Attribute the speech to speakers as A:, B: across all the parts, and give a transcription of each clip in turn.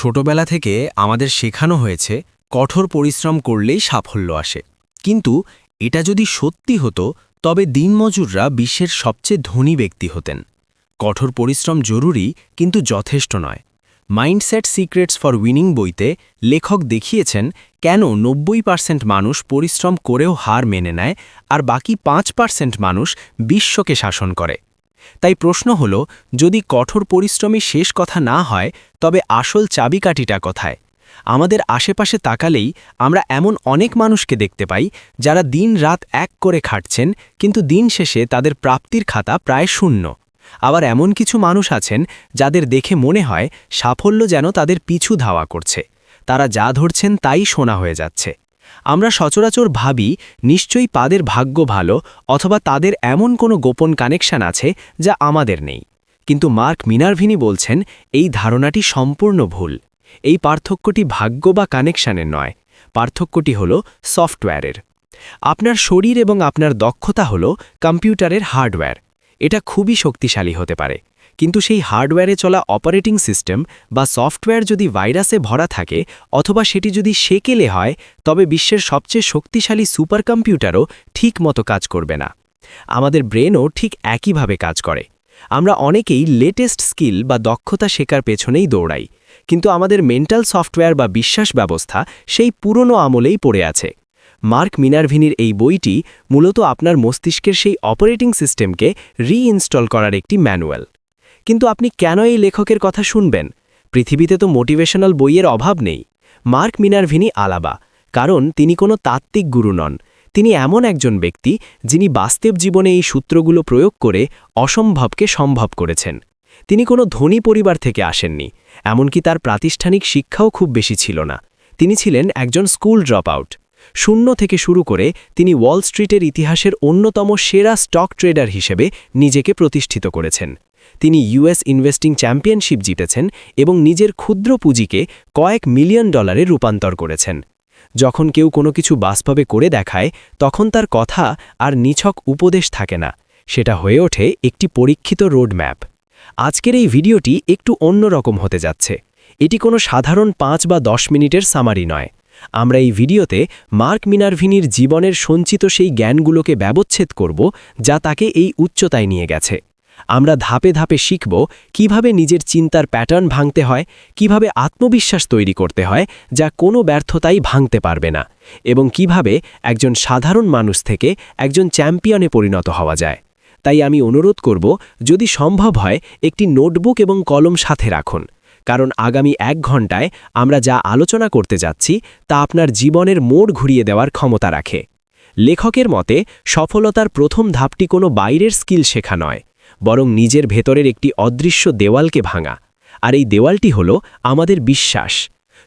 A: ছোটবেলা থেকে আমাদের শেখানো হয়েছে কঠোর পরিশ্রম করলেই সাফল্য আসে, কিন্তু এটা যদি সত্যি হতো তবে দিনমজুররা বিশ্বের সবচেয়ে ধনী ব্যক্তি হতেন। কঠোর পরিশ্রম জরুরি, কিন্তু যথেষ্ট নয়। মাইন্ডসেট সিক্রেটস ফর উইনিং বইতে লেখক দেখিয়েছেন কেন 90% মানুষ পরিশ্রম করেও হার মেনে নেয় আর বাকি 5% মানুষ বিশ্বকে শাসন করে। তাই প্রশ্ন হল, যদি কঠোর পরিশ্রমই শেষ কথা না হয়, তবে আসল চাবিকাঠিটা কোথায়? আমাদের আশেপাশে তাকালেই আমরা এমন অনেক মানুষকে দেখতে পাই যারা দিন-রাত এক করে খাটছেন, কিন্তু দিন শেষে তাদের প্রাপ্তির খাতা প্রায় শূন্য। আবার এমন কিছু মানুষ আছেন যাদের দেখে মনে হয় সাফল্য যেন তাদের পিছু ধাওয়া করছে, তারা যা ধরছেন তাই সোনা হয়ে যাচ্ছে। আমরা সচরাচর ভাবি নিশ্চয়ই তাদের ভাগ্য ভালো, অথবা তাদের এমন কোনো গোপন কানেকশন আছে যা আমাদের নেই। কিন্তু মার্ক মিনারভিনি বলছেন এই ধারণাটি সম্পূর্ণ ভুল। এই পার্থক্যটি ভাগ্য বা কানেকশনের নয়, পার্থক্যটি হল সফটওয়্যারের। আপনার শরীর এবং আপনার দক্ষতা হল কম্পিউটারের হার্ডওয়্যার। এটা খুবই শক্তিশালী হতে পারে, কিন্তু সেই হার্ডওয়্যারে চলা অপারেটিং সিস্টেম বা সফটওয়্যার যদি ভাইরাসে ভরা থাকে, অথবা সেটি যদি সেকেলে হয়, তবে বিশ্বের সবচেয়ে শক্তিশালী সুপার কম্পিউটারও ঠিক মতো কাজ করবে না। আমাদের ব্রেনও ঠিক একইভাবে কাজ করে। আমরা অনেকেই লেটেস্ট স্কিল বা দক্ষতা শেখার পেছনেই দৌড়াই, কিন্তু আমাদের মেন্টাল সফটওয়্যার বা বিশ্বাস ব্যবস্থা সেই পুরনো আমলেই পড়ে আছে। মার্ক মিনারভিনির এই বইটি মূলত আপনার মস্তিষ্কের সেই অপারেটিং সিস্টেমকে রিইনস্টল করার একটি ম্যানুয়াল। কিন্তু আপনি কেন এই লেখকের কথা শুনবেন? পৃথিবীতে তো মোটিভেশনাল বইয়ের অভাব নেই। মার্ক মিনারভিনি আলাদা, কারণ তিনি কোনো তাত্ত্বিক গুরু নন। তিনি এমন একজন ব্যক্তি যিনি বাস্তব জীবনে এই সূত্রগুলো প্রয়োগ করে অসম্ভবকে সম্ভব করেছেন। তিনি কোনো ধনী পরিবার থেকে আসেননি, এমনকি তার প্রাতিষ্ঠানিক শিক্ষাও খুব বেশি ছিল না। তিনি ছিলেন একজন স্কুল ড্রপ আউট। শূন্য থেকে শুরু করে তিনি ওয়াল স্ট্রিটের ইতিহাসের অন্যতম সেরা স্টক ট্রেডার হিসেবে নিজেকে প্রতিষ্ঠিত করেছেন। তিনি ইউএস ইনভেস্টিং চ্যাম্পিয়নশিপ জিতেছেন এবং নিজের ক্ষুদ্র পুঁজিকে কয়েক মিলিয়ন ডলারে রূপান্তর করেছেন। যখন কেউ কোনো কিছু বাস্তবে করে দেখায়, তখন তার কথা আর নিছক উপদেশ থাকে না, সেটা হয়ে ওঠে একটি পরীক্ষিত রোডম্যাপ। আজকের এই ভিডিওটি একটু অন্যরকম হতে যাচ্ছে। এটি কোনো সাধারণ 5 বা 10 মিনিটের সামারি নয়। আমরা এই ভিডিওতে মার্ক মিনারভিনির জীবনের সঞ্চিত সেই জ্ঞানগুলোকে ব্যবচ্ছেদ করব যা তাকে এই উচ্চতায় নিয়ে গেছে। আমরা ধাপে ধাপে শিখব কিভাবে নিজের চিন্তার প্যাটার্ন ভাঙতে হয়, কিভাবে আত্মবিশ্বাস তৈরি করতে হয় যা কোনো ব্যর্থতাই ভাঙতে পারবে না, এবং কিভাবে একজন সাধারণ মানুষ থেকে একজন চ্যাম্পিয়নে পরিণত হওয়া যায়। তাই আমি অনুরোধ করব, যদি সম্ভব হয় একটি নোটবুক এবং কলম সাথে রাখুন, কারণ আগামী 1 ঘন্টায় আমরা যা আলোচনা করতে যাচ্ছি তা আপনার জীবনের মোড় ঘুরিয়ে দেওয়ার ক্ষমতা রাখে। লেখকের মতে সফলতার প্রথম ধাপটি কোনো বাইরের স্কিল শেখা নয়, বরং নিজের ভেতরের একটি অদৃশ্য দেওয়ালকে ভাঙা। আর এই দেওয়ালটি হল আমাদের বিশ্বাস।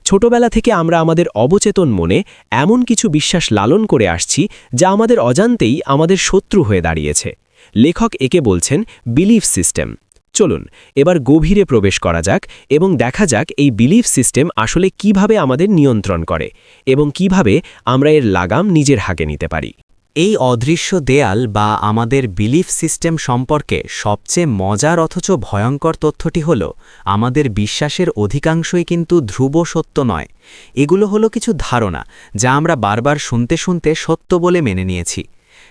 A: ছোটবেলা থেকে আমরা আমাদের অবচেতন মনে এমন কিছু বিশ্বাস লালন করে আসছি যা আমাদের অজান্তেই আমাদের শত্রু হয়ে দাঁড়িয়েছে। লেখক একে বলছেন বিলিফ সিস্টেম। চলুন এবার গভীরে প্রবেশ করা যাক এবং দেখা যাক এই বিলিফ সিস্টেম আসলে কিভাবে আমাদের নিয়ন্ত্রণ করে এবং কিভাবে আমরা এর লাগাম নিজের হাতে নিতে পারি।
B: এই অদৃশ্য দেয়াল বা আমাদের বিলিফ সিস্টেম সম্পর্কে সবচেয়ে মজার অথচ ভয়ঙ্কর তথ্যটি হল, আমাদের বিশ্বাসের অধিকাংশই কিন্তু ধ্রুব সত্য নয়। এগুলো হলো কিছু ধারণা যা আমরা বারবার শুনতে শুনতে সত্য বলে মেনে নিয়েছি।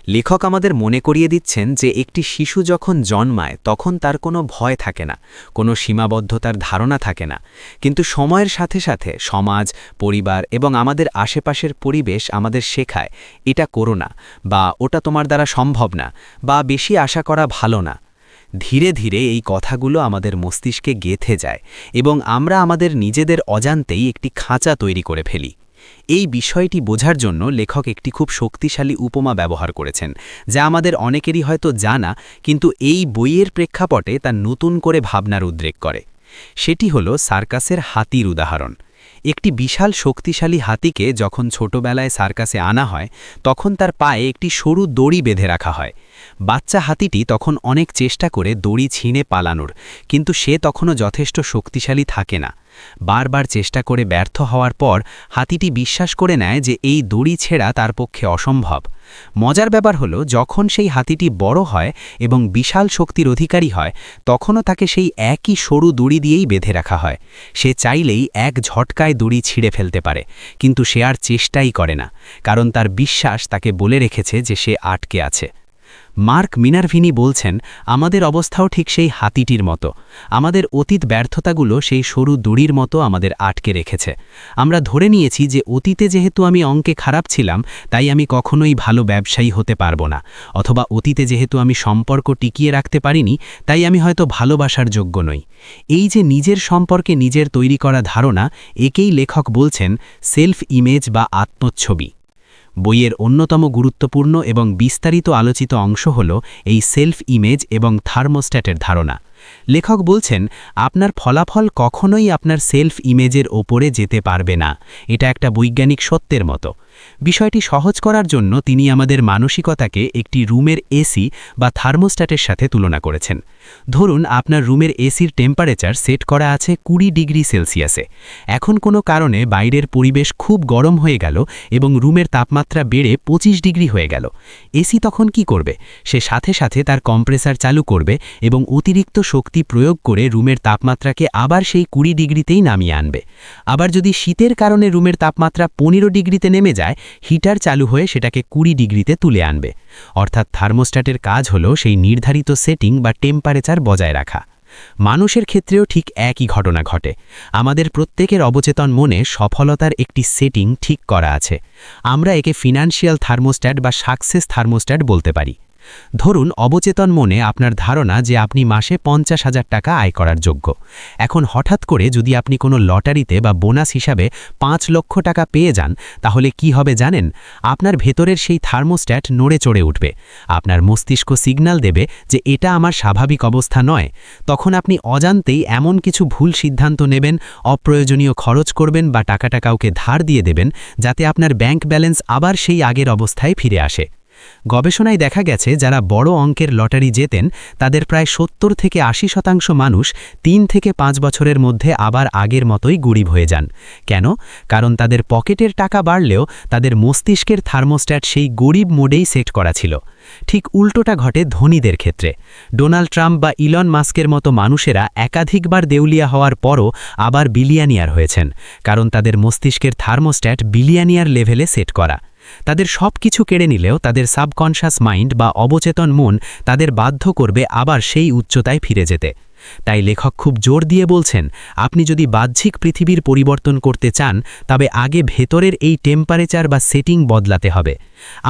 B: লেখক আমাদের মনে করিয়ে দিচ্ছেন যে একটি শিশু যখন জন্মায় তখন তার কোনো ভয় থাকে না, কোনো সীমাবদ্ধতার ধারণা থাকে না। কিন্তু সময়ের সাথে সাথে সমাজ, পরিবার এবং আমাদের আশেপাশের পরিবেশ আমাদের শেখায় এটা করো না, বা ওটা তোমার দ্বারা সম্ভব না, বা বেশি আশা করা ভালো না। ধীরে ধীরে এই কথাগুলো আমাদের মস্তিষ্কে গেঁথে যায় এবং আমরা আমাদের নিজেদের অজান্তেই একটি খাঁচা তৈরি করে ফেলি। এই বিষয়টি বোঝার জন্য লেখক একটি খুব শক্তিশালী উপমা ব্যবহার করেছেন, যা আমাদের অনেকেরই হয়তো জানা, কিন্তু এই বইয়ের প্রেক্ষাপটে তা নতুন করে ভাবনার উদ্রেক করে। সেটি হলো সার্কাসের হাতির উদাহরণ। একটি বিশাল শক্তিশালী হাতিকে যখন ছোটবেলায় সার্কাসে আনা হয়, তখন তার পায়ে একটি সরু দড়ি বেঁধে রাখা হয়। বাচ্চা হাতিটি তখন অনেক চেষ্টা করে দড়ি ছিঁড়ে পালানোর, কিন্তু সে তখনও যথেষ্ট শক্তিশালী থাকে না। বারবার চেষ্টা করে ব্যর্থ হওয়ার পর হাতিটি বিশ্বাস করে নেয় যে এই দড়ি ছেঁড়া তার পক্ষে অসম্ভব। মজার ব্যাপার হলো, যখন সেই হাতিটি বড় হয় এবং বিশাল শক্তির অধিকারী হয়, তখনও তাকে সেই একই সরু দড়ি দিয়েই বেঁধে রাখা হয়। সে চাইলেই এক ঝটকায় দড়ি ছিঁড়ে ফেলতে পারে, কিন্তু সে আর চেষ্টাই করে না, কারণ তার বিশ্বাস তাকে বলে রেখেছে যে সে আটকে আছে। মার্ক মিনারভিনি বলছেন, আমাদের অবস্থাও ঠিক সেই হাতিটির মতো। আমাদের অতীত ব্যর্থতাগুলো সেই সরু দড়ির মতো আমাদের আটকে রেখেছে। আমরা ধরে নিয়েছি যে অতীতে যেহেতু আমি অঙ্কে খারাপ ছিলাম, তাই আমি কখনোই ভালো ব্যবসায়ী হতে পারবো না, অথবা অতীতে যেহেতু আমি সম্পর্ক টিকিয়ে রাখতে পারিনি, তাই আমি হয়তো ভালোবাসার যোগ্য নই। এই যে নিজের সম্পর্কে নিজের তৈরি করা ধারণা, একেই লেখক বলছেন সেলফ ইমেজ বা আত্মছবি। বইয়ের অন্যতম গুরুত্বপূর্ণ এবং বিস্তারিত আলোচিত অংশ হল এই সেলফ ইমেজ এবং থার্মোস্ট্যাটের ধারণা। লেখক বলছেন, আপনার ফলাফল কখনোই আপনার সেলফ ইমেজের ওপরে যেতে পারবে না। এটা একটা বৈজ্ঞানিক সত্যের মতো। বিষয়টি সহজ করার জন্য তিনি আমাদের মানসিকতাকে একটি রুমের এসি বা থার্মোস্ট্যাটের সাথে তুলনা করেছেন। ধরুন আপনার রুমের এসির টেম্পারেচার সেট করা আছে 20 ডিগ্রি সেলসিয়াসে। এখন কোনো কারণে বাইরের পরিবেশ খুব গরম হয়ে গেল এবং রুমের তাপমাত্রা বেড়ে 25 ডিগ্রি হয়ে গেল। এসি তখন কি করবে? সে সাথে সাথে তার কম্প্রেসার চালু করবে এবং অতিরিক্ত শক্তি প্রয়োগ করে রুমের তাপমাত্রাকে আবার সেই 20 ডিগ্রিতেই নামিয়ে আনবে। আবার যদি শীতের কারণে রুমের তাপমাত্রা 15 ডিগ্রিতে নেমে যায়, হিটার চালু হয়ে সেটাকে 20 ডিগ্রিতে তুলে আনবে। অর্থাৎ থার্মোস্ট্যাটের কাজ হলো সেই নির্ধারিত সেটিং বা টেম্পারেচার বজায় রাখা। মানুষের ক্ষেত্রেও ঠিক একই ঘটনা ঘটে। আমাদের প্রত্যেকের অবচেতন মনে সফলতার একটি সেটিং ঠিক করা আছে। আমরা একে ফিনান্সিয়াল থার্মোস্ট্যাট বা সাকসেস থার্মোস্ট্যাট বলতে পারি। ধরুন অবচেতন মনে আপনার ধারণা যে আপনি মাসে 50,000 টাকা আয় করার যোগ্য। এখন হঠাৎ করে যদি আপনি কোনো লটারিতে বা বোনাস হিসাবে 5 লক্ষ টাকা পেয়ে যান, তাহলে কি হবে জানেন? আপনার ভেতরের সেই থার্মোস্ট্যাট নড়ে চড়ে উঠবে। আপনার মস্তিষ্ক সিগন্যাল দেবে যে এটা আমার স্বাভাবিক অবস্থা নয়। তখন আপনি অজান্তেই এমন কিছু ভুল সিদ্ধান্ত নেবেন, অপ্রয়োজনীয় খরচ করবেন বা টাকাটা কাউকে ধার দিয়ে দেবেন, যাতে আপনার ব্যাংক ব্যালেন্স আবার সেই আগের অবস্থায় ফিরে আসে। গবেষণায় দেখা গেছে, যারা বড় অঙ্কের লটারি জেতেন তাদের প্রায় 70 থেকে 80% মানুষ 3 থেকে 5 বছরের মধ্যে আবার আগের মতোই গরিব হয়ে যান। কেন? কারণ তাদের পকেটের টাকা বাড়লেও তাদের মস্তিষ্কের থার্মোস্ট্যাট সেই গরিব মোডেই সেট করা ছিল। ঠিক উল্টোটা ঘটে ধনীদের ক্ষেত্রে। ডোনাল্ড ট্রাম্প বা ইলন মাস্কের মতো মানুষেরা একাধিকবার দেউলিয়া হওয়ার পরও আবার বিলিয়নিয়ার হয়েছেন, কারণ তাদের মস্তিষ্কের থার্মোস্ট্যাট বিলিয়নিয়ার লেভেলে সেট করা। তাদের সব কিছু কেড়ে নিলেও তাদের সাবকনশাস মাইন্ড বা অবচেতন মন তাদের বাধ্য করবে আবার সেই উচ্চতায় ফিরে যেতে। তাই লেখক খুব জোর দিয়ে বলছেন, আপনি যদি বাহ্যিক পৃথিবীর পরিবর্তন করতে চান, তবে আগে ভেতরের এই টেম্পারেচার বা সেটিং বদলাতে হবে।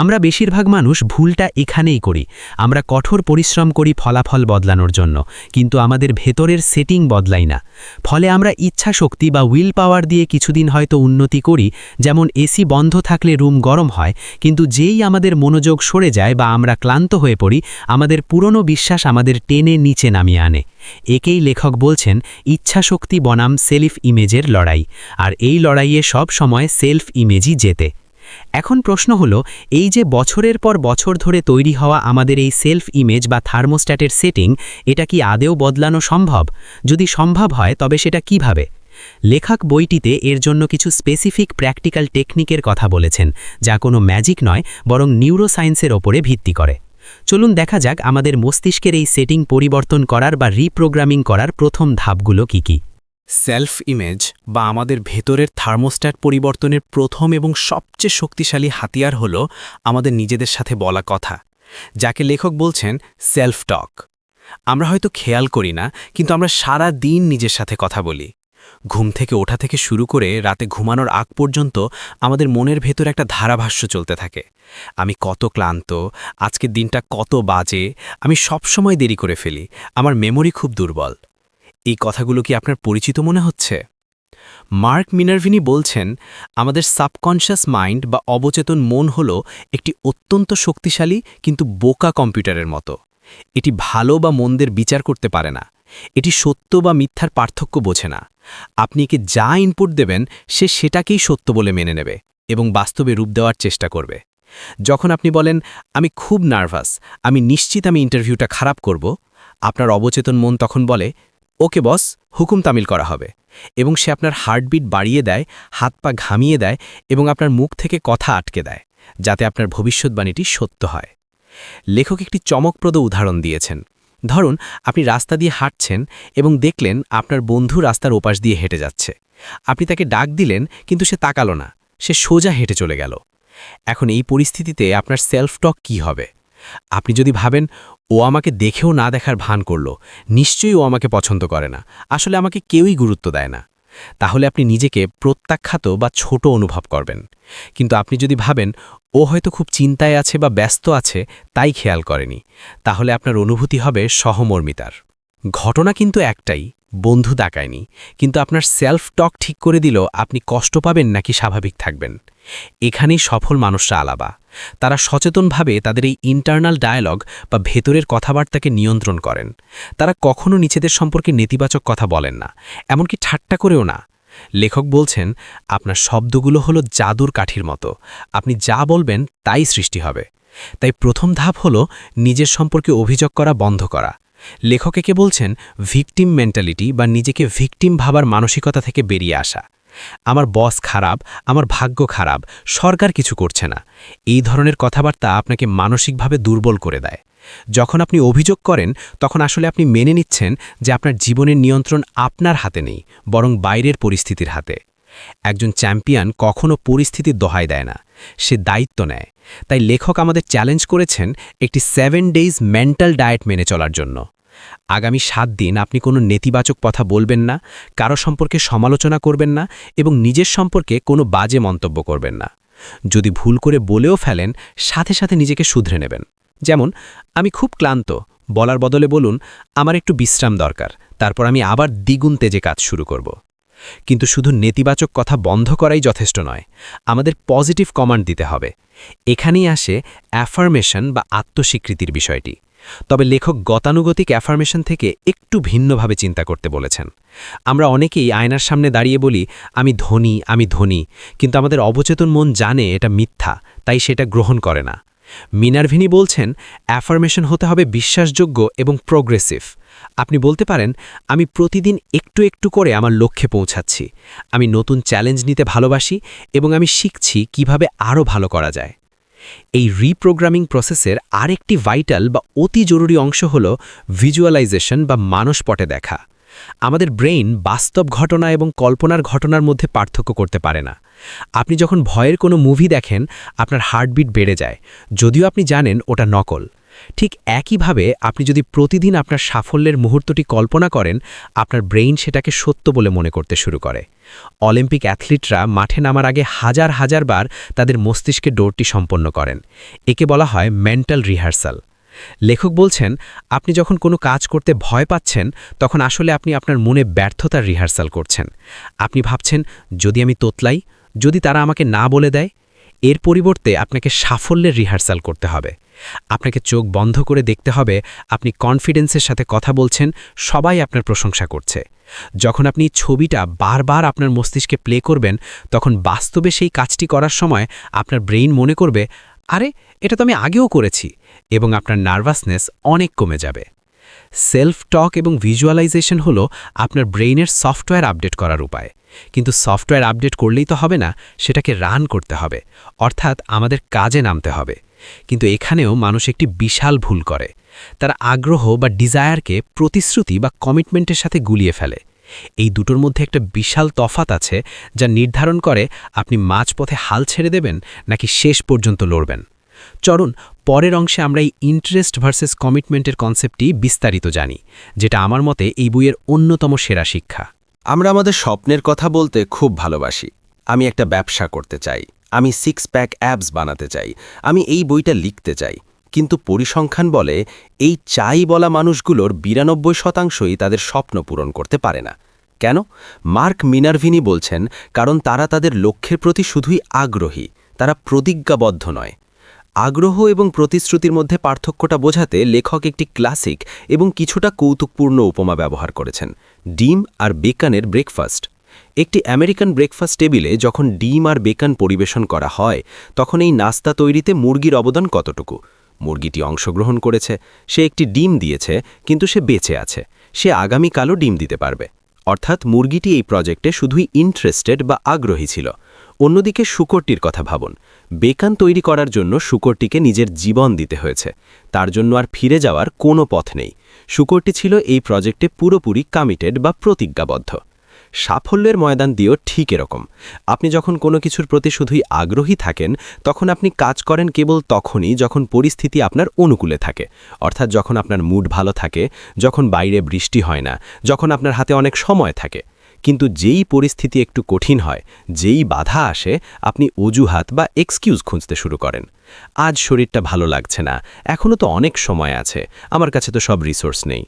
B: আমরা বেশিরভাগ মানুষ ভুলটা এখানেই করি। আমরা কঠোর পরিশ্রম করি ফলাফল বদলানোর জন্য, কিন্তু আমাদের ভেতরের সেটিং বদলাই না। ফলে আমরা ইচ্ছা শক্তি বা উইল পাওয়ার দিয়ে কিছুদিন হয়তো উন্নতি করি, যেমন এসি বন্ধ থাকলে রুম গরম হয়, কিন্তু যেই আমাদের মনোযোগ সরে যায় বা আমরা ক্লান্ত হয়ে পড়ি, আমাদের পুরনো বিশ্বাস আমাদের টেনে নিচে নামিয়ে আনে। একেই লেখক বলছেন ইচ্ছাশক্তি বনাম সেলফ ইমেজের লড়াই, আর এই লড়াইয়ে সব সময় সেলফ ইমেজই জেতে। এখন প্রশ্ন হলো, এই যে বছরের পর বছর ধরে তৈরি হওয়া আমাদের এই সেলফ ইমেজ বা থার্মোস্ট্যাটের সেটিং, এটা কি আদেও বদলানো সম্ভব? যদি সম্ভব হয় তবে সেটা কিভাবে? লেখক বইটিতে এর জন্য কিছু স্পেসিফিক প্র্যাকটিক্যাল টেকনিকের কথা বলেছেন, যা কোনো ম্যাজিক নয়, বরং নিউরোসায়েন্সের ওপরে ভিত্তি করে। চলুন দেখা যাক আমাদের মস্তিষ্কের এই সেটিং পরিবর্তন করার বা রিপ্রোগ্রামিং করার প্রথম ধাপগুলো কি কি।
A: সেলফ ইমেজ বা আমাদের ভেতরের থার্মোস্ট্যাট পরিবর্তনের প্রথম এবং সবচেয়ে শক্তিশালী হাতিয়ার হল আমাদের নিজেদের সাথে বলা কথা, যাকে লেখক বলছেন সেলফ টক। আমরা হয়তো খেয়াল করি না, কিন্তু আমরা সারা দিন নিজের সাথে কথা বলি। ঘুম থেকে ওঠা থেকে শুরু করে রাতে ঘুমানোর আগ পর্যন্ত আমাদের মনের ভেতর একটা ধারাভাষ্য চলতে থাকে। আমি কত ক্লান্ত, আজকের দিনটা কত বাজে, আমি সবসময় দেরি করে ফেলি, আমার মেমোরি খুব দুর্বল। এই কথাগুলো কি আপনার পরিচিত মনে হচ্ছে? মার্ক মিনারভিনি বলছেন, আমাদের সাবকনশাস মাইন্ড বা অবচেতন মন হল একটি অত্যন্ত শক্তিশালী কিন্তু বোকা কম্পিউটারের মতো। এটি ভালো বা মন্দের বিচার করতে পারে না। এটি সত্য বা মিথ্যার পার্থক্য বোঝে না। আপনি একে যা ইনপুট দেবেন সে সেটাকেই সত্য বলে মেনে নেবে এবং বাস্তবে রূপ দেওয়ার চেষ্টা করবে। যখন আপনি বলেন, আমি খুব নার্ভাস, আমি নিশ্চিত আমি ইন্টারভিউটা খারাপ করব, আপনার অবচেতন মন তখন বলে, ওকে বস, হুকুম তামিল করা হবে। এবং সে আপনার হার্টবিট বাড়িয়ে দেয়, হাত পা ঘামিয়ে দেয় এবং আপনার মুখ থেকে কথা আটকে দেয়, যাতে আপনার ভবিষ্যৎবাণীটি সত্য হয়। লেখক একটি চমকপ্রদ উদাহরণ দিয়েছেন। ধরুন, আপনি রাস্তা দিয়ে হাঁটছেন এবং দেখলেন আপনার বন্ধু রাস্তার ওপাশ দিয়ে হেঁটে যাচ্ছে। আপনি তাকে ডাক দিলেন, কিন্তু সে তাকালো না, সে সোজা হেঁটে চলে গেল। এখন এই পরিস্থিতিতে আপনার সেলফ টক কী হবে? আপনি যদি ভাবেন, ও আমাকে দেখেও না দেখার ভান করল, নিশ্চয়ই ও আমাকে পছন্দ করে না, আসলে আমাকে কেউই গুরুত্ব দেয় না, তাহলে আপনি নিজেকে প্রত্যাখ্যাত বা ছোট অনুভব করবেন। কিন্তু আপনি যদি ভাবেন, ও হয়তো খুব চিন্তায় আছে বা ব্যস্ত আছে, তাই খেয়াল করেনি, তাহলে আপনার অনুভূতি হবে সহমর্মিতার। ঘটনা কিন্তু একটাই, বন্ধু ডাকায়নি, কিন্তু আপনার সেলফ টক ঠিক করে দিল আপনি কষ্ট পাবেন নাকি স্বাভাবিক থাকবেন। এখানেই সফল মানুষরা আলাদা। তারা সচেতনভাবে তাদের এই ইন্টারনাল ডায়ালগ বা ভেতরের কথাবার্তাকে নিয়ন্ত্রণ করেন। তারা কখনো নিজেদের সম্পর্কে নেতিবাচক কথা বলেন না, এমনকি ঠাট্টা করেও না। লেখক বলছেন, আপনার শব্দগুলো হলো জাদুর কাঠির মতো, আপনি যা বলবেন তাই সৃষ্টি হবে। তাই প্রথম ধাপ হলো নিজের সম্পর্কে অভিযোগ করা বন্ধ করা। লেখক একে বলছেন ভিকটিম মেন্টালিটি বা নিজেকে ভিকটিম ভাবার মানসিকতা থেকে বেরিয়ে আসা। আমার বস খারাপ, আমার ভাগ্য খারাপ, সরকার কিছু করছে না, এই ধরনের কথাবার্তা আপনাকে মানসিকভাবে দুর্বল করে দেয়। যখন আপনি অভিযোগ করেন, তখন আসলে আপনি মেনে নিচ্ছেন যে আপনার জীবনের নিয়ন্ত্রণ আপনার হাতে নেই, বরং বাইরের পরিস্থিতির হাতে। একজন চ্যাম্পিয়ন কখনো পরিস্থিতির দোহাই দেয় না, সে দায়িত্ব নেয়। তাই লেখক আমাদের চ্যালেঞ্জ করেছেন একটি 7 ডেজ মেন্টাল ডায়েট মেনে চলার জন্য। আগামী 7 দিন আপনি কোনো নেতিবাচক কথা বলবেন না, কারো সম্পর্কে সমালোচনা করবেন না এবং নিজের সম্পর্কে কোনো বাজে মন্তব্য করবেন না। যদি ভুল করে বলেও ফেলেন, সাথে সাথে নিজেকে শুধরে নেবেন। যেমন, আমি খুব ক্লান্ত বলার বদলে বলুন, আমার একটু বিশ্রাম দরকার, তারপর আমি আবার দ্বিগুণ তেজে কাজ শুরু করব। কিন্তু শুধু নেতিবাচক কথা বন্ধ করাই যথেষ্ট নয়, আমাদের পজিটিভ কমান্ড দিতে হবে। এখানেই আসে অ্যাফার্মেশন বা আত্মস্বীকৃতির বিষয়টি। তবে লেখক গতানুগতিক অ্যাফার্মেশন থেকে একটু ভিন্নভাবে চিন্তা করতে বলেছেন। আমরা অনেকেই আয়নার সামনে দাঁড়িয়ে বলি, আমি ধনী, আমি ধনী, কিন্তু আমাদের অবচেতন মন জানে এটা মিথ্যা, তাই সেটা গ্রহণ করে না। মিনারভিনি বলছেন, অ্যাফার্মেশন হতে হবে বিশ্বাসযোগ্য এবং প্রোগ্রেসিভ। আপনি বলতে পারেন, আমি প্রতিদিন একটু একটু করে আমার লক্ষ্যে পৌঁছাচ্ছি, আমি নতুন চ্যালেঞ্জ নিতে ভালোবাসি এবং আমি শিখছি কিভাবে আরও ভালো করা যায়। এই রিপ্রোগ্রামিং প্রসেসের আরেকটি ভাইটাল বা অতি জরুরি অংশ হল ভিজুয়ালাইজেশন বা মানসপটে দেখা। আমাদের ব্রেইন বাস্তব ঘটনা এবং কল্পনার ঘটনার মধ্যে পার্থক্য করতে পারে না। আপনি যখন ভয়ের কোনো মুভি দেখেন, আপনার হার্টবিট বেড়ে যায়, যদিও আপনি জানেন ওটা নকল। ঠিক একইভাবে আপনি যদি প্রতিদিন আপনার সাফল্যের মুহূর্তটি কল্পনা করেন, আপনার ব্রেইন সেটাকে সত্য বলে মনে করতে শুরু করে। অলিম্পিক অ্যাথলিটরা মাঠে নামার আগে হাজার হাজার বার তাদের মস্তিষ্কে দৌড়টি সম্পন্ন করেন। একে বলা হয় মেন্টাল রিহার্সাল। লেখক বলছেন, আপনি যখন কোনো কাজ করতে ভয় পাচ্ছেন, তখন আসলে আপনি আপনার মনে ব্যর্থতার রিহার্সাল করছেন। আপনি ভাবছেন, যদি আমি তোতলাই, যদি তারা আমাকে না বলে দেয়। এর পরিবর্তে আপনাকে সাফল্যের রিহার্সাল করতে হবে। আপনাকে চোখ বন্ধ করে দেখতে হবে আপনি কনফিডেন্সের সাথে কথা বলছেন, সবাই আপনার প্রশংসা করছে। যখন আপনি ছবিটা বারবার আপনার মস্তিষ্কে প্লে করবেন, তখন বাস্তবে সেই কাজটি করার সময় আপনার ব্রেইন মনে করবে, আরে এটা তো আমি আগেও করেছি, এবং আপনার নার্ভাসনেস অনেক কমে যাবে। সেলফ টক এবং ভিজুয়ালাইজেশন হলো আপনার ব্রেইনের সফটওয়্যার আপডেট করার উপায়। কিন্তু সফটওয়্যার আপডেট করলেই তো হবে না, সেটাকে রান করতে হবে, অর্থাৎ আমাদের কাজে নামতে হবে। কিন্তু এখানেও মানুষ একটি বিশাল ভুল করে। তারা আগ্রহ বা ডিজায়ারকে প্রতিশ্রুতি বা কমিটমেন্টের সাথে গুলিয়ে ফেলে। এই দুটোর মধ্যে একটা বিশাল তফাত আছে, যা নির্ধারণ করে আপনি মাঝপথে হাল ছেড়ে দেবেন নাকি শেষ পর্যন্ত লড়বেন। চলুন পরের অংশে আমরা এই ইন্টারেস্ট ভার্সেস কমিটমেন্টের কনসেপ্টটি বিস্তারিত জানি, যেটা আমার মতে এই বইয়ের অন্যতম সেরা শিক্ষা।
C: আমরা আমাদের স্বপ্নের কথা বলতে খুব ভালোবাসি। আমি একটা ব্যবসা করতে চাই, আমি 6 প্যাক অ্যাবস বানাতে চাই, আমি এই বইটা লিখতে চাই। কিন্তু পরিসংখ্যান বলে এই চাই বলা মানুষগুলোর 92%ই তাদের স্বপ্ন পূরণ করতে পারে না। কেন? মার্ক মিনারভিনি বলছেন, কারণ তারা তাদের লক্ষ্যের প্রতি শুধুই আগ্রহী, তারা প্রতিজ্ঞাবদ্ধ নয়। আগ্রহ এবং প্রতিশ্রুতির মধ্যে পার্থক্যটা বোঝাতে লেখক একটি ক্লাসিক এবং কিছুটা কৌতুকপূর্ণ উপমা ব্যবহার করেছেন, ডিম আর বেকনের ব্রেকফাস্ট। একটি আমেরিকান ব্রেকফাস্ট টেবিলে যখন ডিম আর বেকন পরিবেশন করা হয়, তখন এই নাস্তা তৈরিতে মুরগির অবদান কতটুকু? মুরগিটি অংশগ্রহণ করেছে, সে একটি ডিম দিয়েছে, কিন্তু সে বেঁচে আছে, সে আগামীকালও ডিম দিতে পারবে। অর্থাৎ মুরগিটি এই প্রজেক্টে শুধুই ইন্টারেস্টেড বা আগ্রহী ছিল। অন্যদিকে শূকরটির কথা ভাবুন। বেকন তৈরি করার জন্য শূকরটিকে নিজের জীবন দিতে হয়েছে। তার জন্য আর ফিরে যাওয়ার কোনো পথ নেই। শূকরটি ছিল এই প্রজেক্টে পুরোপুরি কমিটেড বা প্রতিজ্ঞাবদ্ধ। সাফল্যের ময়দান দিয়েও ঠিক এরকম। আপনি যখন কোনো কিছুর প্রতি শুধুই আগ্রহী থাকেন, তখন আপনি কাজ করেন কেবল তখনই যখন পরিস্থিতি আপনার অনুকূলে থাকে। অর্থাৎ যখন আপনার মুড ভালো থাকে, যখন বাইরে বৃষ্টি হয় না, যখন আপনার হাতে অনেক সময় থাকে। কিন্তু যেই পরিস্থিতি একটু কঠিন হয়, যেই বাধা আসে, আপনি অজুহাত বা এক্সকিউজ খুঁজতে শুরু করেন। আজ শরীরটা ভালো লাগছে না, এখনও তো অনেক সময় আছে, আমার কাছে তো সব রিসোর্স নেই।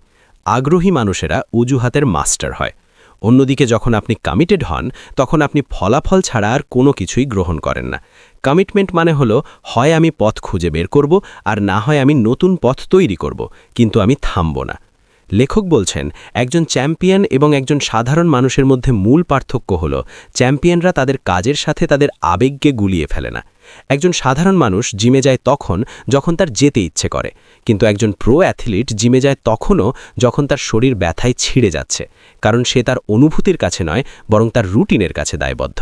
C: আগ্রহী মানুষেরা অজুহাতের মাস্টার হয়। অন্যদিকে যখন আপনি কমিটেড হন, তখন আপনি ফলাফল ছাড়া আর কোনো কিছুই গ্রহণ করেন না। কমিটমেন্ট মানে হলো, হয় আমি পথ খুঁজে বের করব, আর না হয় আমি নতুন পথ তৈরি করব, কিন্তু আমি থামব না। লেখক বলছেন, একজন চ্যাম্পিয়ন এবং একজন সাধারণ মানুষের মধ্যে মূল পার্থক্য হল, চ্যাম্পিয়নরা তাদের কাজের সাথে তাদের আবেগকে গুলিয়ে ফেলে না। একজন সাধারণ মানুষ জিমে যায় তখন যখন তার যেতে ইচ্ছে করে, কিন্তু একজন প্রো অ্যাথলিট জিমে যায় তখনও যখন তার শরীর ব্যথায় ছিঁড়ে যাচ্ছে, কারণ সে তার অনুভূতির কাছে নয়, বরং তার রুটিনের কাছে দায়বদ্ধ।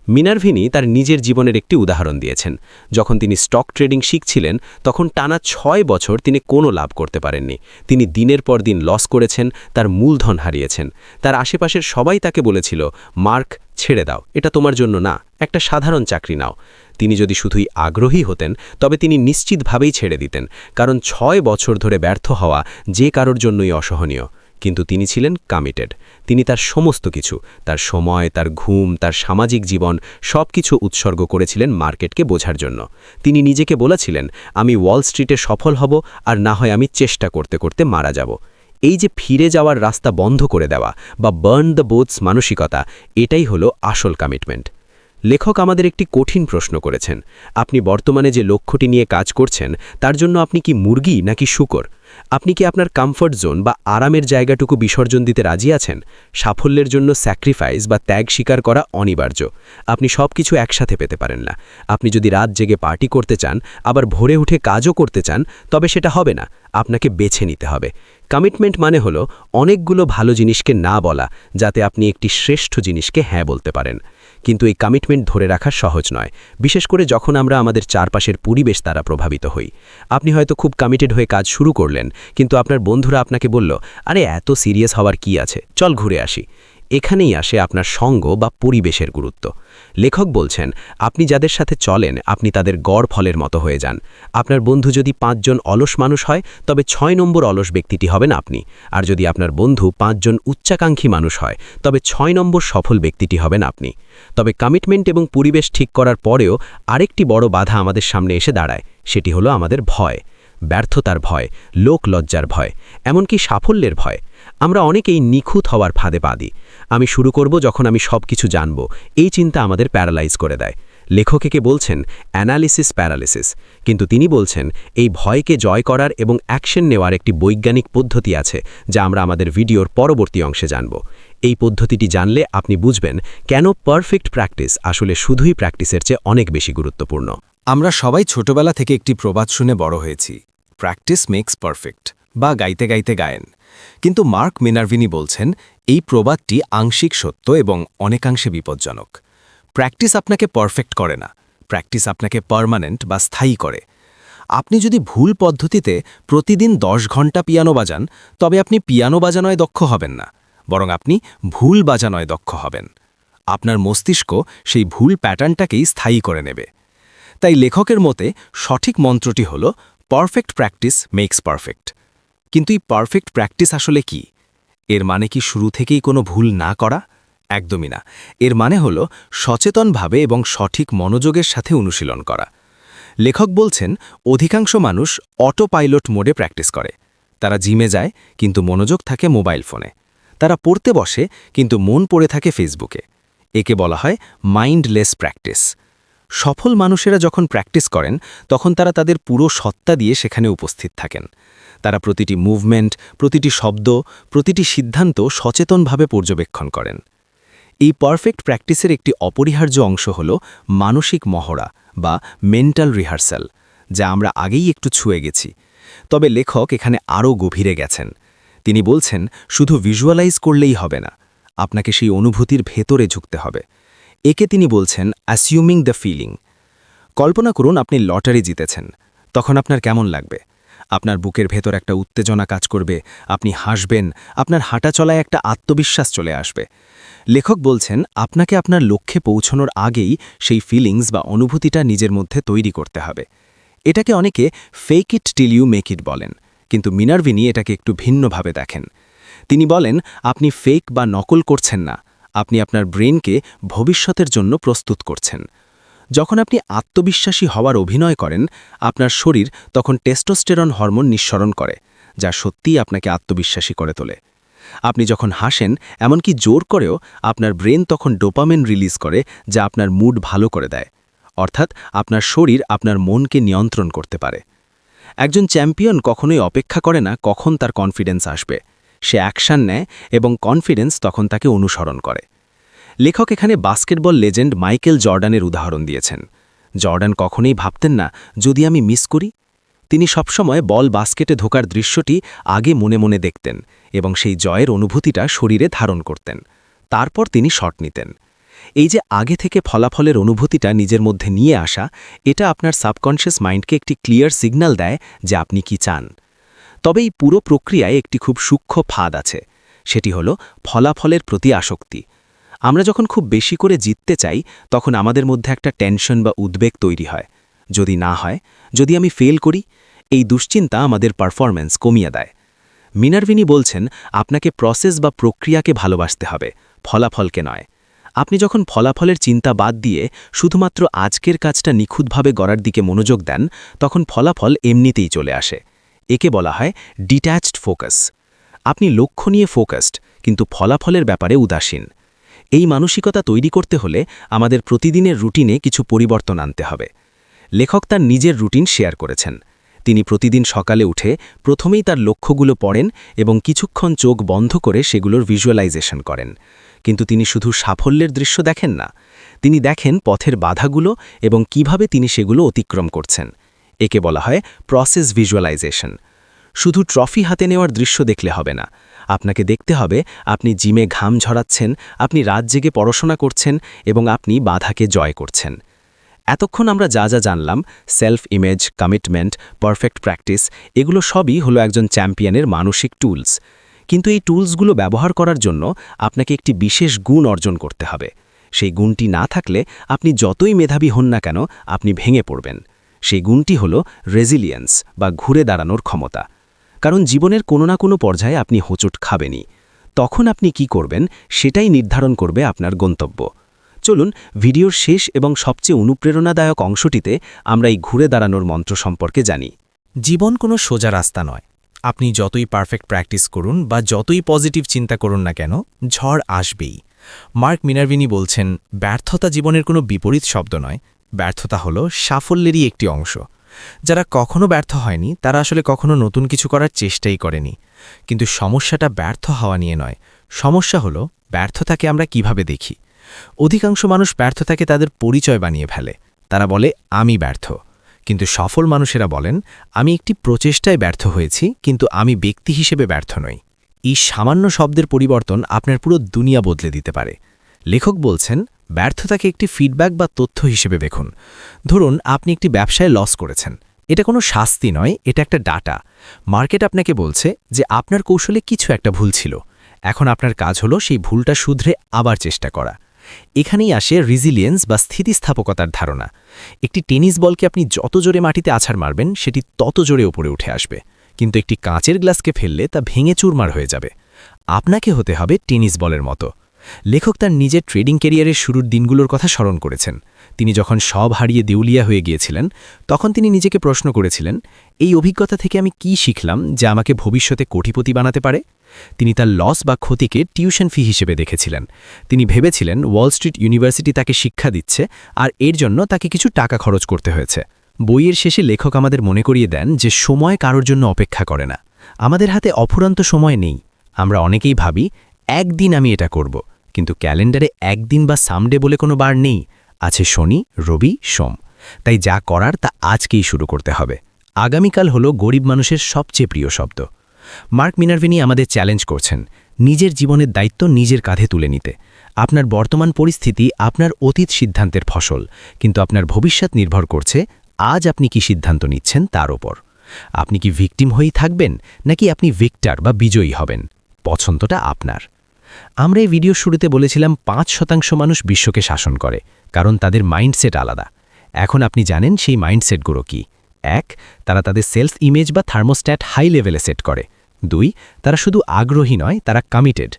C: মিনার্ভিনি তার নিজের জীবনের একটি উদাহরণ দিয়েছেন। যখন তিনি স্টক ট্রেডিং শিখছিলেন, তখন টানা 6 বছর তিনি কোনো লাভ করতে পারেননি। তিনি দিনের পর দিন লস করেছেন, তার মূলধন হারিয়েছেন। তার আশেপাশের সবাই তাকে বলেছিল, মার্ক, ছেড়ে দাও, এটা তোমার জন্য না, একটা সাধারণ চাকরি নাও। তিনি যদি শুধুই আগ্রহী হতেন, তবে তিনি নিশ্চিতভাবেই ছেড়ে দিতেন, কারণ 6 বছর ধরে ব্যর্থ হওয়া যে কারোর জন্যই অসহনীয়। কিন্তু তিনি ছিলেন কমিটেড। তিনি তার সমস্ত কিছু, তার সময়, তার ঘুম, তার সামাজিক জীবন, সব কিছু উৎসর্গ করেছিলেন মার্কেটকে বোঝার জন্য। তিনি নিজেকে বলেছিলেন, আমি ওয়াল স্ট্রিটে সফল হব, আর না হয় আমি চেষ্টা করতে করতে মারা যাব। এই যে ফিরে যাওয়ার রাস্তা বন্ধ করে দেওয়া বা বার্ন দ্য বোটস মানসিকতা, এটাই হলো আসল কমিটমেন্ট। লেখক আমাদের একটি কঠিন প্রশ্ন করেছেন। আপনি বর্তমানে যে লক্ষ্যটি নিয়ে কাজ করছেন, তার জন্য আপনি কি মুরগি নাকি শূকর? আপনি কি আপনার কমফর্ট জোন বা আরামের জায়গাটুকু বিসর্জন দিতে রাজি আছেন? সাফল্যের জন্য স্যাক্রিফাইস বা ত্যাগ স্বীকার করা অনিবার্য। আপনি সব কিছু একসাথে পেতে পারেন না। আপনি যদি রাত জেগে পার্টি করতে চান, আবার ভোরে উঠে কাজও করতে চান, তবে সেটা হবে না। আপনাকে বেছে নিতে হবে। কমিটমেন্ট মানে হলো অনেকগুলো ভালো জিনিসকে না বলা, যাতে আপনি একটি শ্রেষ্ঠ জিনিসকে হ্যাঁ বলতে পারেন। কিন্তু এই কমিটমেন্ট ধরে রাখা সহজ নয়, বিশেষ করে যখন আমরা আমাদের চারপাশের পরিবেশ দ্বারা প্রভাবিত হই। আপনি হয়তো খুব কমিটেড হয়ে কাজ শুরু করলেন, কিন্তু আপনার বন্ধুরা আপনাকে বলল, আরে এত সিরিয়াস হওয়ার কি আছে, চল ঘুরে আসি। এখানেই আসে আপনার সঙ্গ বা পরিবেশের গুরুত্ব। লেখক বলছেন, আপনি যাদের সাথে চলেন, আপনি তাদের গড় ফলের মতো হয়ে যান। আপনার বন্ধু যদি 5 জন অলস মানুষ হয়, তবে 6 নম্বর অলস ব্যক্তিটি হবেন আপনি। আর যদি আপনার বন্ধু 5 জন উচ্চাকাঙ্ক্ষী মানুষ হয়, তবে 6 নম্বর সফল ব্যক্তিটি হবেন আপনি। তবে কমিটমেন্ট এবং পরিবেশ ঠিক করার পরেও আরেকটি বড় বাধা আমাদের সামনে এসে দাঁড়ায়, সেটি হলো আমাদের ভয়। ব্যর্থতার ভয়, লোক লজ্জার ভয়, এমনকি সাফল্যের ভয়। আমরা অনেকেই নিখুঁত হওয়ার ফাঁদে পা দিই। আমি শুরু করব যখন আমি সব কিছু জানব, এই চিন্তা আমাদের প্যারালাইজ করে দেয়। লেখক একে বলছেন অ্যানালিসিস প্যারালিসিস। কিন্তু তিনি বলছেন, এই ভয়কে জয় করার এবং অ্যাকশন নেওয়ার একটি বৈজ্ঞানিক পদ্ধতি আছে, যা আমরা আমাদের ভিডিওর পরবর্তী অংশে জানব। এই পদ্ধতিটি জানলে আপনি বুঝবেন কেন পারফেক্ট প্র্যাকটিস আসলে শুধুই প্র্যাকটিসের চেয়ে অনেক বেশি গুরুত্বপূর্ণ।
A: আমরা সবাই ছোটবেলা থেকে একটি প্রবাদ শুনে বড় হয়েছি, প্র্যাকটিস মেক্স পারফেক্ট, বা গাইতে গাইতে গায়েন। কিন্তু মার্ক মিনার্ভিনি বলছেন, এই প্রবাদটি আংশিক সত্য এবং অনেকাংশে বিপজ্জনক। প্র্যাকটিস আপনাকে পারফেক্ট করে না, প্র্যাকটিস আপনাকে পার্মানেন্ট বা স্থায়ী করে। আপনি যদি ভুল পদ্ধতিতে প্রতিদিন 10 ঘন্টা পিয়ানো বাজান, তবে আপনি পিয়ানো বাজানোয় দক্ষ হবেন না, বরং আপনি ভুল বাজানোয় দক্ষ হবেন। আপনার মস্তিষ্ক সেই ভুল প্যাটার্নটাকেই স্থায়ী করে নেবে। তাই লেখকের মতে সঠিক মন্ত্রটি হল, পারফেক্ট প্র্যাকটিস মেক্স পারফেক্ট। কিন্তু এই পারফেক্ট প্র্যাকটিস আসলে কি? এর মানে কি শুরু থেকেই কোনো ভুল না করা? একদমই না। এর মানে হল সচেতনভাবে এবং সঠিক মনোযোগের সাথে অনুশীলন করা। লেখক বলছেন, অধিকাংশ মানুষ অটো পাইলট মোডে প্র্যাকটিস করে। তারা জিমে যায়, কিন্তু মনোযোগ থাকে মোবাইল ফোনে। তারা পড়তে বসে, কিন্তু মন পড়ে থাকে ফেসবুকে। একে বলা হয় মাইন্ডলেস প্র্যাকটিস। সফল মানুষেরা যখন প্র্যাকটিস করেন, তখন তারা তাদের পুরো সত্তা দিয়ে সেখানে উপস্থিত থাকেন। তারা প্রতিটি মুভমেন্ট, প্রতিটি শব্দ, প্রতিটি সিদ্ধান্ত সচেতনভাবে পর্যবেক্ষণ করেন। এই পারফেক্ট প্র্যাকটিসের একটি অপরিহার্য অংশ হল মানসিক মহড়া বা মেন্টাল রিহার্সাল, যা আমরা আগেই একটু ছুঁয়ে গেছি। তবে লেখক এখানে আরও গভীরে গেছেন। তিনি বলছেন শুধু ভিজুয়ালাইজ করলেই হবে না, আপনাকে সেই অনুভূতির ভেতরে ঝুঁকতে হবে। একে তিনি বলছেন অ্যাসিউমিং দ্য ফিলিং। কল্পনা করুন আপনি লটারি জিতেছেন, তখন আপনার কেমন লাগবে? আপনার বুকের ভেতর একটা উত্তেজনা কাজ করবে, আপনি হাসবেন, আপনার হাঁটা চলায় একটা আত্মবিশ্বাস চলে আসবে। লেখক বলছেন আপনাকে আপনার লক্ষ্যে পৌঁছানোর আগেই সেই ফিলিংস বা অনুভূতিটা নিজের মধ্যে তৈরি করতে হবে। এটাকে অনেকে fake it till you make it বলেন, কিন্তু মিনারভিনি এটাকে একটু ভিন্নভাবে দেখেন। তিনি বলেন আপনি ফেক বা নকল করছেন না, আপনি আপনার ব্রেনকে ভবিষ্যতের জন্য প্রস্তুত করছেন। যখন আপনি আত্মবিশ্বাসী হওয়ার অভিনয় করেন, আপনার শরীর তখন টেস্টোস্টেরন হরমোন নিঃসরণ করে, যা সত্যিই আপনাকে আত্মবিশ্বাসী করে তোলে। আপনি যখন হাসেন, এমনকি জোর করেও, আপনার ব্রেন তখন ডোপামিন রিলিজ করে, যা আপনার মুড ভালো করে দেয়। অর্থাৎ আপনার শরীর আপনার মনকে নিয়ন্ত্রণ করতে পারে। একজন চ্যাম্পিয়ন কখনোই অপেক্ষা করে না কখন তার কনফিডেন্স আসবে। সে অ্যাকশন নেয় এবং কনফিডেন্স তখন তাকে অনুসরণ করে। লেখক এখানে বাস্কেটবল লেজেন্ড মাইকেল জর্ডানের উদাহরণ দিয়েছেন। জর্ডান কখনোই ভাবতেন না যদি আমি মিস করি। তিনি সবসময় বল বাস্কেটে ঢোকার দৃশ্যটি আগে মনে মনে দেখতেন এবং সেই জয়ের অনুভূতিটা শরীরে ধারণ করতেন। তারপর তিনি শট নিতেন। এই যে আগে থেকে ফলাফলের অনুভূতিটা নিজের মধ্যে নিয়ে আসা, এটা আপনার সাবকনশিয়াস মাইন্ডকে একটি ক্লিয়ার সিগন্যাল দেয় যে আপনি কি চান। তবে এই পুরো প্রক্রিয়ায় একটি খুব সূক্ষ্ম ফাঁদ আছে, সেটি হলো ফলাফলের প্রতি আসক্তি। আমরা যখন খুব বেশি করে জিততে চাই, তখন আমাদের মধ্যে একটা টেনশন বা উদ্বেগ তৈরি হয়। যদি না হয়, যদি আমি ফেল করি, এই দুশ্চিন্তা আমাদের পারফরম্যান্স কমিয়ে দেয়। মিনারভিনি বলছেন আপনাকে প্রসেস বা প্রক্রিয়াকে ভালোবাসতে হবে, ফলাফলকে নয়। আপনি যখন ফলাফলের চিন্তা বাদ দিয়ে শুধুমাত্র আজকের কাজটা নিখুঁতভাবে গড়ার দিকে মনোযোগ দেন, তখন ফলাফল এমনিতেই চলে আসে। একে বলা হয় ডিট্যাচড ফোকাস। আপনি লক্ষ্য নিয়ে ফোকাসড, কিন্তু ফলাফলের ব্যাপারে উদাসীন। এই মানসিকতা তৈরি করতে হলে আমাদের প্রতিদিনের রুটিনে কিছু পরিবর্তন আনতে হবে। লেখক তার নিজের রুটিন শেয়ার করেছেন। তিনি প্রতিদিন সকালে উঠে প্রথমেই তার লক্ষ্যগুলো পড়েন এবং কিছুক্ষণ চোখ বন্ধ করে সেগুলোর ভিজুয়ালাইজেশন করেন। কিন্তু তিনি শুধু সাফল্যের দৃশ্য দেখেন না, তিনি দেখেন পথের বাধাগুলো এবং কিভাবে তিনি সেগুলো অতিক্রম করছেন। একে বলা হয় প্রসেস ভিজুয়ালাইজেশন। শুধু ট্রফি হাতে নেওয়ার দৃশ্য দেখলে হবে না, আপনাকে দেখতে হবে আপনি জিমে ঘাম ঝরাচ্ছেন, আপনি রাত জেগে পড়াশোনা করছেন এবং আপনি বাধাকে জয় করছেন। এতক্ষণ আমরা যা যা জানলাম, self image, commitment, perfect practice, এগুলো সবই হলো একজন চ্যাম্পিয়নের মানসিক টুলস। কিন্তু এই টুলসগুলো ব্যবহার করার জন্য আপনাকে একটি বিশেষ গুণ অর্জন করতে হবে। সেই গুণটি না থাকলে আপনি যতই মেধাবী হন না কেন, আপনি ভেঙে পড়বেন। সেই গুণটি হলো রেজিলিয়েন্স বা ঘুরে দাঁড়ানোর ক্ষমতা। কারণ জীবনের কোনো না কোনো পর্যায়ে আপনি হোঁচট খাবেনই। তখন আপনি কি করবেন, সেটাই নির্ধারণ করবে আপনার গন্তব্য। চলুন ভিডিওর শেষ এবং সবচেয়ে অনুপ্রেরণাদায়ক অংশটিতে আমরা এই ঘুরে দাঁড়ানোর মন্ত্র সম্পর্কে জানি।
D: জীবন কোনো সোজা রাস্তা নয়। আপনি যতই পারফেক্ট প্র্যাকটিস করুন বা যতই পজিটিভ চিন্তা করুন না কেন, ঝড় আসবেই। মার্ক মিনারভিনি বলছেন, ব্যর্থতা জীবনের কোনো বিপরীত শব্দ নয়, ব্যর্থতা হলো সাফল্যেরই একটি অংশ। যারা কখনো ব্যর্থ হয়নি তারা আসলে কখনো নতুন কিছু করার চেষ্টাই করেনি। কিন্তু সমস্যাটা ব্যর্থ হওয়া নিয়ে নয়, সমস্যা হলো ব্যর্থতাকে আমরা কিভাবে দেখি। অধিকাংশ মানুষ ব্যর্থতাকে তাদের পরিচয় বানিয়ে ফেলে। তারা বলে আমি ব্যর্থ। কিন্তু সফল মানুষেরা বলেন আমি একটি প্রচেষ্টায় ব্যর্থ হয়েছি, কিন্তু আমি ব্যক্তি হিসেবে ব্যর্থ নই। এই সামান্য শব্দের পরিবর্তন আপনার পুরো দুনিয়া বদলে দিতে পারে। লেখক বলছেন ব্যর্থতাকে একটি ফিডব্যাক বা তথ্য হিসেবে দেখুন। ধরুন আপনি একটি ব্যবসায় লস করেছেন, এটা কোনো শাস্তি নয়, এটা একটা ডাটা। মার্কেট আপনাকে বলছে যে আপনার কৌশলে কিছু একটা ভুল ছিল। এখন আপনার কাজ হলো সেই ভুলটা শুধরে আবার চেষ্টা করা। এখানেই আসে রেজিলিয়েন্স বা স্থিতিস্থাপকতার ধারণা। একটি টেনিস বলকে আপনি যত জোরে মাটিতে আছাড় মারবেন, সেটি তত জোরে উপরে উঠে আসবে। কিন্তু একটি কাঁচের গ্লাসকে ফেললে তা ভেঙে চুরমার হয়ে যাবে। আপনাকে হতে হবে টেনিস বলের মতো। লেখক তার নিজের ট্রেডিং ক্যারিয়ারের শুরুর দিনগুলোর কথা স্মরণ করেছেন। তিনি যখন সব হারিয়ে দেউলিয়া হয়ে গিয়েছিলেন, তখন তিনি নিজেকে প্রশ্ন করেছিলেন, এই অভিজ্ঞতা থেকে আমি কি শিখলাম যা আমাকে ভবিষ্যতে কোটিপতি বানাতে পারে। তিনি তার লস বা ক্ষতিকে টিউশন ফি হিসেবে দেখেছিলেন। তিনি ভেবেছিলেন ওয়াল স্ট্রিট ইউনিভার্সিটি তাকে শিক্ষা দিচ্ছে, আর এর জন্য তাকে কিছু টাকা খরচ করতে হয়েছে। বইয়ের শেষে লেখক আমাদের মনে করিয়ে দেন যে সময় কারোর জন্য অপেক্ষা করে না। আমাদের হাতে অফুরন্ত সময় নেই। আমরা অনেকেই ভাবি একদিন আমি এটা করব, কিন্তু ক্যালেন্ডারে একদিন বা সামডে বলে কোনো বার নেই। আছে শনি, রবি, সোম। তাই যা করার তা আজকেই শুরু করতে হবে। আগামীকাল হলো গরিব মানুষের সবচেয়ে প্রিয় শব্দ। মার্ক মিনারভিনি আমাদের চ্যালেঞ্জ করছেন নিজের জীবনের দায়িত্ব নিজের কাঁধে তুলে নিতে। আপনার বর্তমান পরিস্থিতি আপনার অতীত সিদ্ধান্তের ফসল, কিন্তু আপনার ভবিষ্যৎ নির্ভর করছে আজ আপনি কি সিদ্ধান্ত নিচ্ছেন তার ওপর। আপনি কি ভিকটিম হয়েই থাকবেন, নাকি আপনি ভিক্টর বা বিজয়ী হবেন? পছন্দটা আপনার। আমরা এই ভিডিও শুরুতে বলেছিলাম ৫% মানুষ বিশ্বকে শাসন করে, কারণ তাদের মাইন্ডসেট আলাদা। এখন আপনি জানেন সেই মাইন্ডসেটগুলো কি। ১, তারা তাদের সেলফ ইমেজ বা থার্মোস্ট্যাট হাই লেভেলে সেট করে। ২, তারা শুধু আগ্রহী নয়, তারা কমিটেড।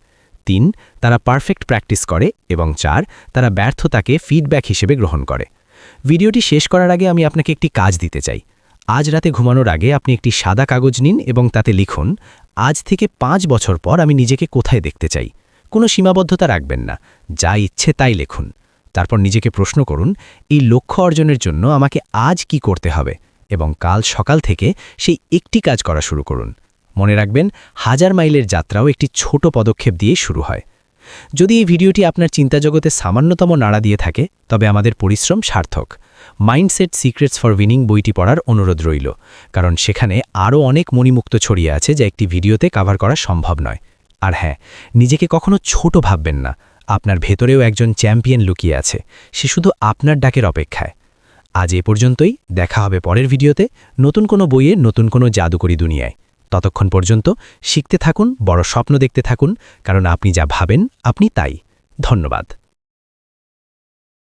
D: ৩, তারা পারফেক্ট প্র্যাকটিস করে। এবং ৪, তারা ব্যর্থতাকে ফিডব্যাক হিসেবে গ্রহণ করে। ভিডিওটি শেষ করার আগে আমি আপনাকে একটি কাজ দিতে চাই। আজ রাতে ঘুমানোর আগে আপনি একটি সাদা কাগজ নিন এবং তাতে লিখুন, আজ থেকে ৫ বছর পর আমি নিজেকে কোথায় দেখতে চাই। কোনো সীমাবদ্ধতা রাখবেন না, যা ইচ্ছে তাই লিখুন। তারপর নিজেকে প্রশ্ন করুন, এই লক্ষ্য অর্জনের জন্য আমাকে আজ কি করতে হবে, এবং কাল সকাল থেকে সেই একটি কাজ করা শুরু করুন। মনে রাখবেন, 1000 মাইলের যাত্রাও একটি ছোট পদক্ষেপ দিয়েই শুরু হয়। যদি এই ভিডিওটি আপনার চিন্তাজগতে সামান্যতম নাড়া দিয়ে থাকে, তবে আমাদের পরিশ্রম সার্থক। মাইন্ডসেট সিক্রেটস ফর উইনিং বইটি পড়ার অনুরোধ রইল, কারণ সেখানে আরও অনেক মণিমুক্ত ছড়িয়ে আছে যা একটি ভিডিওতে কভার করা সম্ভব নয়। আর হ্যাঁ, নিজেকে কখনো ছোট ভাববেন না। আপনার ভেতরেও একজন চ্যাম্পিয়ন লুকিয়ে আছে, সে শুধু আপনার ডাকের অপেক্ষায়। আজ এ পর্যন্তই, দেখা হবে পরের ভিডিওতে নতুন কোনো বইয়ে নতুন কোনো জাদুকরি দুনিয়ায়। ততক্ষণ পর্যন্ত শিখতে থাকুন, বড় স্বপ্ন দেখতে থাকুন, কারণ আপনি যা ভাবেন আপনি তাই। ধন্যবাদ।